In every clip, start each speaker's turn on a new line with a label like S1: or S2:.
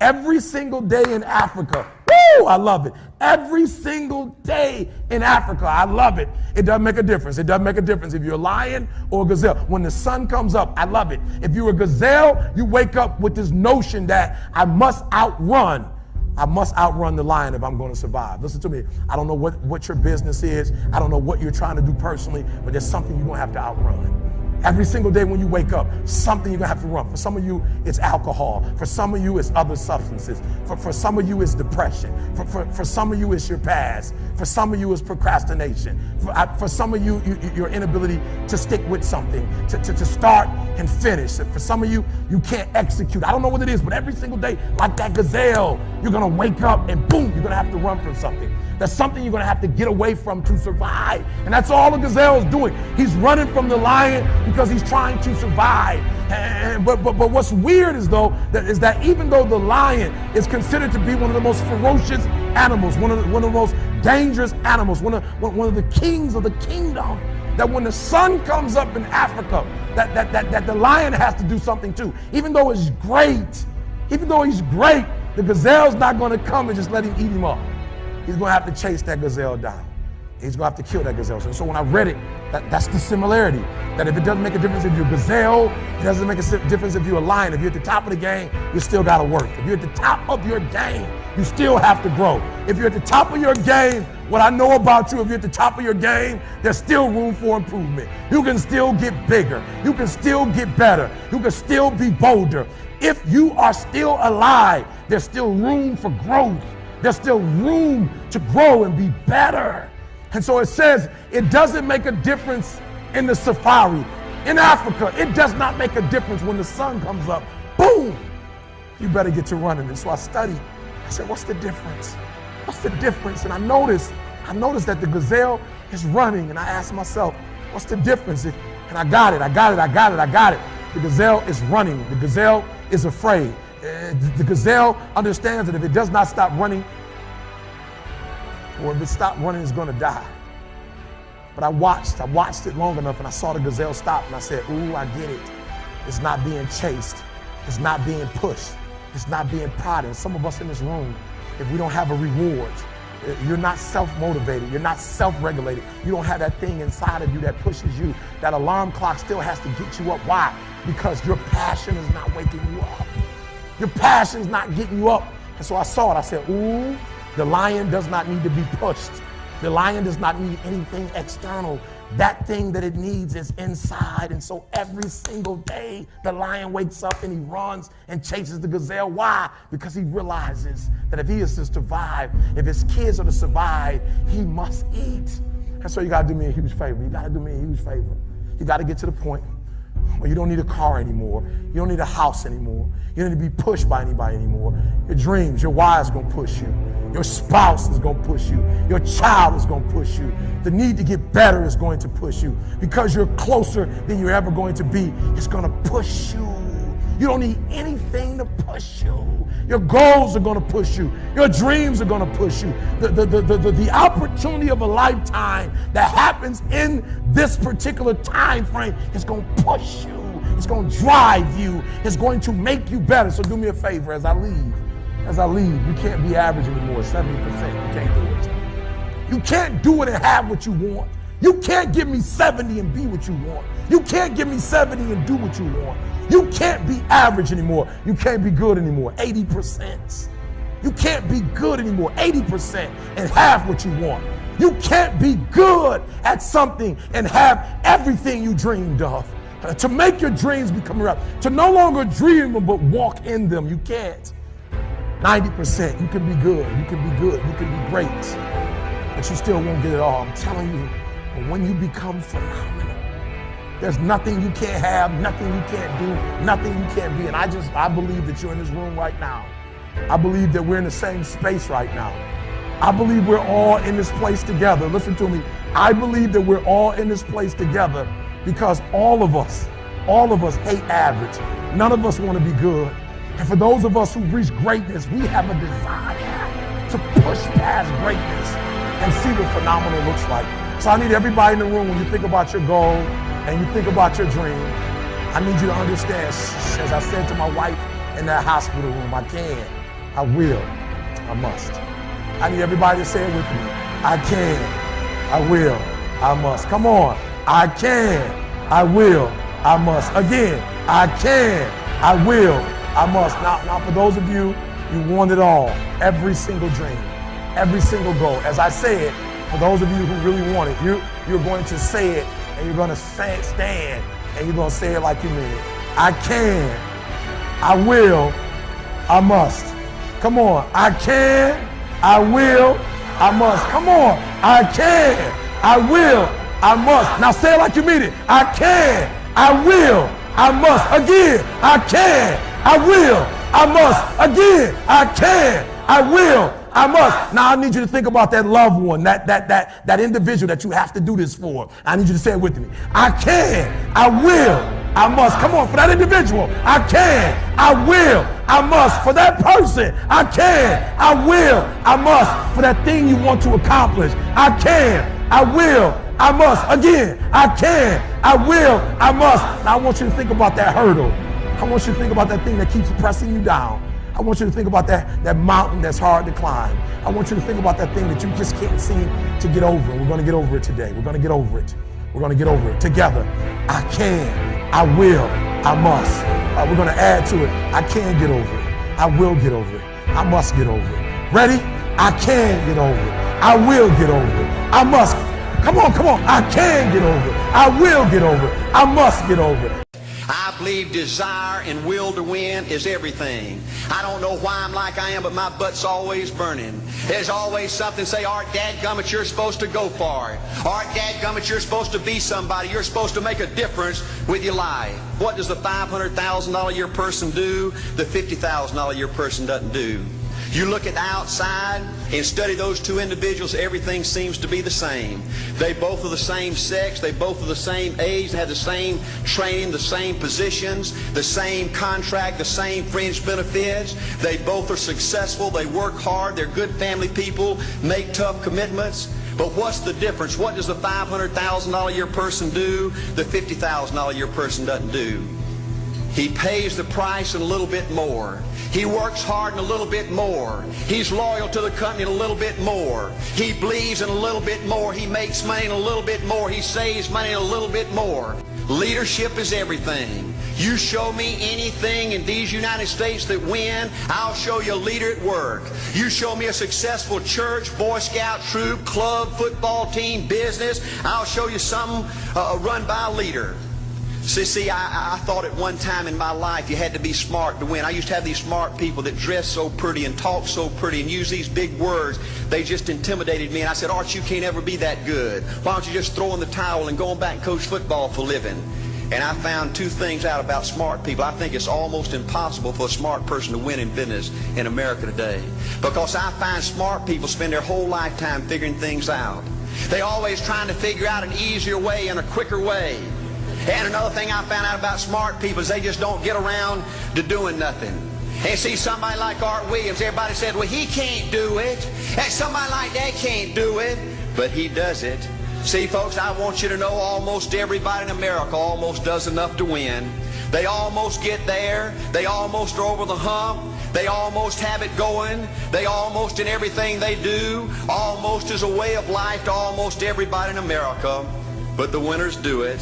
S1: Every single day in Africa. Woo, I love it. Every single day in Africa. I love it. It doesn't make a difference. It doesn't make a difference if you're a lion or a gazelle. When the sun comes up, I love it. If you're a gazelle, you wake up with this notion that I must outrun the lion if I'm going to survive. Listen to me. I don't know what your business is. I don't know what you're trying to do personally, but there's something you're going to have to outrun. Every single day when you wake up, something you're going to have to run. For some of you, it's alcohol. For some of you, it's other substances. For some of you, it's depression. For some of you, it's your past. For some of you, it's procrastination. For some of you, your inability to stick with something, to start and finish. For some of you, you can't execute. I don't know what it is, but every single day, like that gazelle, you're going to wake up and boom, you're going to have to run from something. That's something you're going to have to get away from to survive. And that's all the gazelle is doing. He's running from the lion because he's trying to survive. But what's weird is that even though the lion is considered to be one of the most ferocious animals, one of the most dangerous animals, one of the kings of the kingdom, that when the sun comes up in Africa, that the lion has to do something too. Even though he's great, the gazelle's not going to come and just let him eat him up. He's going to have to chase that gazelle down. He's going to have to kill that gazelle. So when I read it, that's the similarity. That if it doesn't make a difference if you're a gazelle, it doesn't make a difference if you're a lion. If you're at the top of the game, you still got to work. If you're at the top of your game, you still have to grow. If you're at the top of your game, what I know about you, if you're at the top of your game, there's still room for improvement. You can still get bigger. You can still get better. You can still be bolder. If you are still alive, there's still room for growth. There's still room to grow and be better. And so it says it doesn't make a difference in the safari. In Africa, it does not make a difference when the sun comes up. Boom! You better get to running. And so I studied. I said, what's the difference? What's the difference? And I noticed that the gazelle is running. And I asked myself, what's the difference? And I got it. The gazelle is running. The gazelle is afraid. The gazelle understands that if it does not stop running, or if it stops running, it's going to die. But I watched it long enough, and I saw the gazelle stop, and I said, ooh, I get it. It's not being chased. It's not being pushed. It's not being prodded. Some of us in this room, if we don't have a reward, you're not self-motivated. You're not self-regulated. You don't have that thing inside of you that pushes you. That alarm clock still has to get you up. Why? Because your passion is not waking you up. Your passion's not getting you up. And so I saw it. I said, ooh, the lion does not need to be pushed. The lion does not need anything external. That thing that it needs is inside. And so every single day, the lion wakes up and he runs and chases the gazelle. Why? Because he realizes that if he is to survive, if his kids are to survive, he must eat. And so you got to do me a huge favor. You got to get to the point where you don't need a car anymore. You don't need a house anymore. You don't need to be pushed by anybody anymore. Your dreams, your wife's going to push you. Your spouse is going to push you. Your child is going to push you. The need to get better is going to push you. Because you're closer than you're ever going to be, it's going to push you. You don't need anything to push you. Your goals are going to push you. Your dreams are going to push you. The opportunity of a lifetime that happens in this particular time frame is going to push you. It's going to drive you. It's going to make you better. So do me a favor as I leave. You can't be average anymore, 70%. You can't do it. You can't do it and have what you want. You can't give me 70 and be what you want. You can't give me 70 and do what you want. You can't be average anymore. You can't be good anymore, 80%. You can't be good anymore, 80% and have what you want. You can't be good at something and have everything you dreamed of. To make your dreams become reality, to no longer dream them but walk in them, you can't. 90%, you can be good, you can be great, but you still won't get it all. I'm telling you, but when you become phenomenal, there's nothing you can't have, nothing you can't do, nothing you can't be. And I believe that you're in this room right now. I believe that we're in the same space right now. I believe we're all in this place together. Listen to me. I believe that we're all in this place together because all of us hate average. None of us want to be good. And for those of us who reach greatness, we have a desire to push past greatness and see what phenomenal looks like. So I need everybody in the room, when you think about your goal and you think about your dream, I need you to understand, as I said to my wife in that hospital room, I can. I will, I must. I need everybody to say it with me. I can, I will, I must. Come on. I can, I will, I must. Again, I can, I will, I must. Now for those of you, you want it all. Every single dream, every single goal. As I say it, for those of you who really want it, you're going to say it, and you're going to stand, and you're going to say it like you mean it. I can, I will, I must. Come on. I can, I will, I must. Come on. I can, I will, I must. Now say it like you mean it. I can, I will, I must. Again, I can, I will, I must. Again, I can, I will, I must. Now I need you to think about that loved one, that individual that you have to do this for. I need you to say it with me. I can, I will, I must. Come on, for that individual. I can, I will, I must. For that person, I can, I will, I must. For that thing you want to accomplish, I can, I will, I must. Again, I can, I will, I must. Now I want you to think about that hurdle. I want you to think about that thing that keeps pressing you down. I want you to think about that mountain that's hard to climb. I want you to think about that thing that you just can't seem to get over. And we're going to get over it today. We're going to get over it. We're going to get over it together. I can, I will, I must. We're going to add to it. I can get over it. I will get over it. I must get over it. Ready? I can get over it. I will get over it. I must. Come on, come on. I can get over it. I will get over it. I must get over it.
S2: I believe desire and will to win is everything. I don't know why I'm like I am, but my butt's always burning. There's always something say, Art, dadgummit, you're supposed to go for it. Art, dadgummit, you're supposed to be somebody. You're supposed to make a difference with your life. What does the $500,000 a year person do? The $50,000 a year person doesn't do. You look at the outside and study those two individuals, everything seems to be the same. They both are the same sex, they both are the same age, they have the same training, the same positions, the same contract, the same fringe benefits. They both are successful, they work hard, they're good family people, make tough commitments. But what's the difference? What does the $500,000 a year person do? The $50,000 a year person doesn't do. He pays the price and a little bit more. He works hard and a little bit more. He's loyal to the company and a little bit more. He believes in a little bit more. He makes money and a little bit more. He saves money and a little bit more. Leadership is everything. You show me anything in these United States that win, I'll show you a leader at work. You show me a successful church, Boy Scout troop, club, football team, business, I'll show you something run by a leader. See, I thought at one time in my life you had to be smart to win. I used to have these smart people that dress so pretty and talk so pretty and use these big words. They just intimidated me. And I said, Art, you can't ever be that good. Why don't you just throw in the towel and go on back and coach football for a living? And I found two things out about smart people. I think it's almost impossible for a smart person to win in business in America today. Because I find smart people spend their whole lifetime figuring things out. They're always trying to figure out an easier way and a quicker way. And another thing I found out about smart people is they just don't get around to doing nothing. And see, somebody like Art Williams, everybody said, well, he can't do it. And somebody like that can't do it. But he does it. See, folks, I want you to know almost everybody in America almost does enough to win. They almost get there. They almost are over the hump. They almost have it going. They almost in everything they do, almost is a way of life to almost everybody in America. But the winners do it.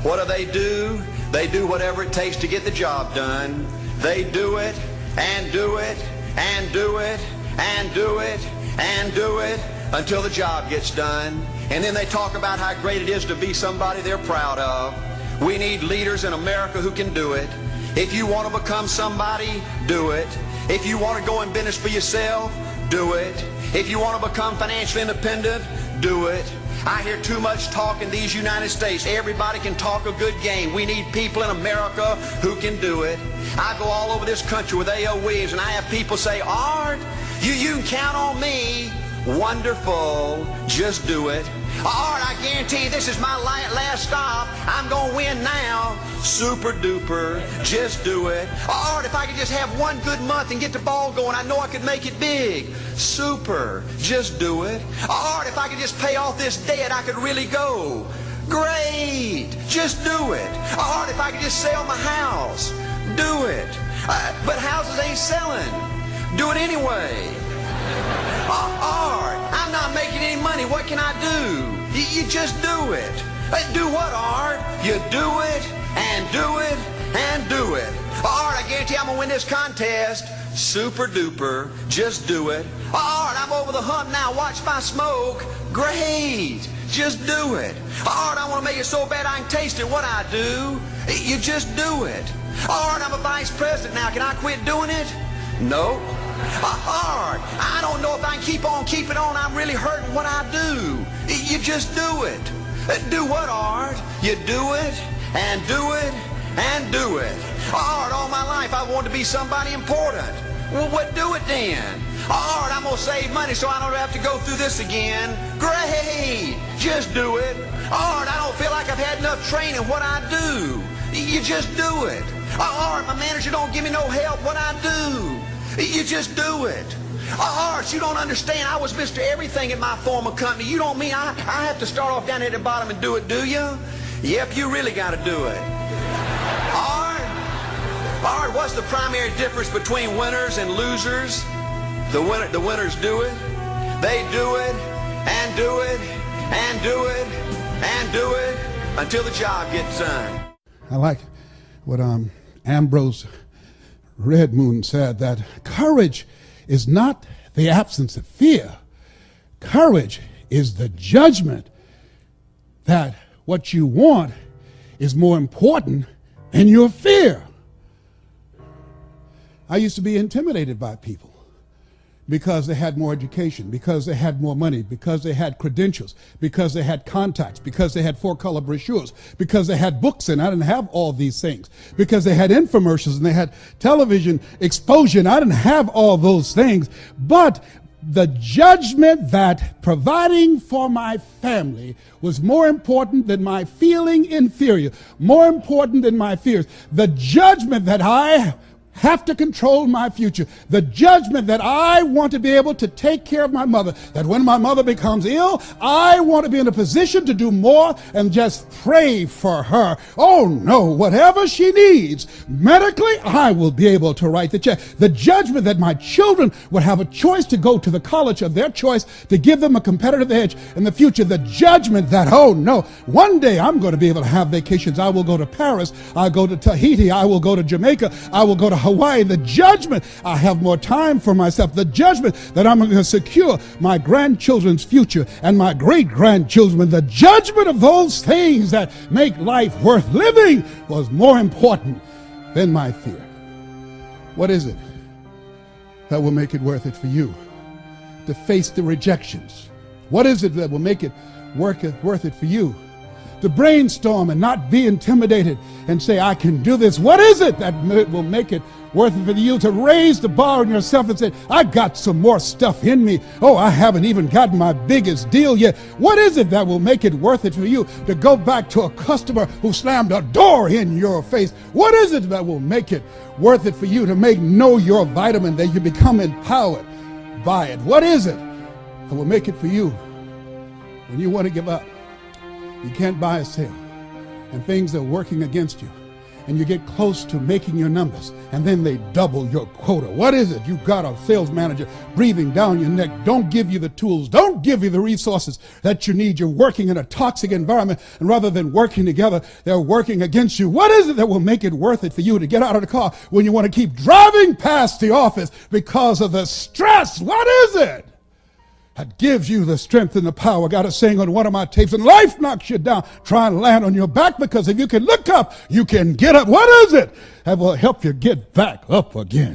S2: What do? They do whatever it takes to get the job done. They do it and do it and do it and do it and do it until the job gets done. And then they talk about how great it is to be somebody they're proud of. We need leaders in America who can do it. If you want to become somebody, do it. If you want to go in business for yourself, do it. If you want to become financially independent, do it. I hear too much talk in these United States. Everybody can talk a good game. We need people in America who can do it. I go all over this country with A.O. Williams, and I have people say, Art, you can count on me. Wonderful. Just do it. Art, I guarantee you this is my last stop. I'm going to win now. Super duper. Just do it. Art, if I could just have one good month and get the ball going, I know I could make it big. Super. Just do it. Art, if I could just pay off this debt, I could really go. Great. Just do it. Art, if I could just sell my house. Do it. But houses ain't selling. Do it anyway. Art, I'm not making any money. What can I do? You just do it. Do what, Art? You do it, and do it, and do it. Art, I guarantee I'm going to win this contest. Super duper. Just do it. Art, I'm over the hump now. Watch my smoke. Great. Just do it. Art, I want to make it so bad I can taste it. What I do? You just do it. Art, I'm a vice president now. Can I quit doing it? No. Art, I don't know if I can keep on keeping on. I'm really hurting what I do. You just do it. Do what, Art? You do it, and do it, and do it. Art, all my life I wanted to be somebody important. Well, what do it then? Art, I'm going to save money so I don't have to go through this again. Great. Just do it. Art, I don't feel like I've had enough training. What I do? You just do it. Art, my manager don't give me no help. What I do? You just do it. Art, you don't understand. I was Mr. Everything at my former company. You don't mean I have to start off down here at the bottom and do it, do you? Yep, you really got to do it. Art, what's the primary difference between winners and losers? The winners do it. They do it, and do it, and do it, and do it until the job gets done.
S3: I like what Ambrose Redmoon said, that courage is not the absence of fear. Courage is the judgment that what you want is more important than your fear. I used to be intimidated by people because they had more education, because they had more money, because they had credentials, because they had contacts, because they had four-color brochures, because they had books, and I didn't have all these things, because they had infomercials and they had television exposure, and I didn't have all those things. But the judgment that providing for my family was more important than my feeling inferior, more important than my fears. The judgment that I have to control my future. The judgment that I want to be able to take care of my mother, that when my mother becomes ill, I want to be in a position to do more and just pray for her. Oh no, whatever she needs medically, I will be able to write the check. The judgment that my children would have a choice to go to the college of their choice to give them a competitive edge in the future. The judgment that, oh no, one day I'm going to be able to have vacations. I will go to Paris. I'll go to Tahiti. I will go to Jamaica. I will go to Hawaii. The judgment, I have more time for myself. The judgment that I'm going to secure my grandchildren's future and my great-grandchildren. The judgment of those things that make life worth living was more important than my fear. What is it that will make it worth it for you to face the rejections? What is it that will make it worth it for you to brainstorm and not be intimidated and say, I can do this? What is it that will make it worth it for you to raise the bar on yourself and say, I got some more stuff in me. Oh, I haven't even gotten my biggest deal yet. What is it that will make it worth it for you to go back to a customer who slammed a door in your face? What is it that will make it worth it for you to know your vitamin, that you become empowered by it? What is it that will make it for you when you want to give up? You can't buy a sale, and things are working against you, and you get close to making your numbers, and then they double your quota. What is it? You got a sales manager breathing down your neck, don't give you the tools, don't give you the resources that you need. You're working in a toxic environment, and rather than working together, they're working against you. What is it that will make it worth it for you to get out of the car when you want to keep driving past the office because of the stress? What is it that gives you the strength and the power? I got a saying on one of my tapes, and life knocks you down, try and land on your back, because if you can look up, you can get up. What is it that will help you get back up again?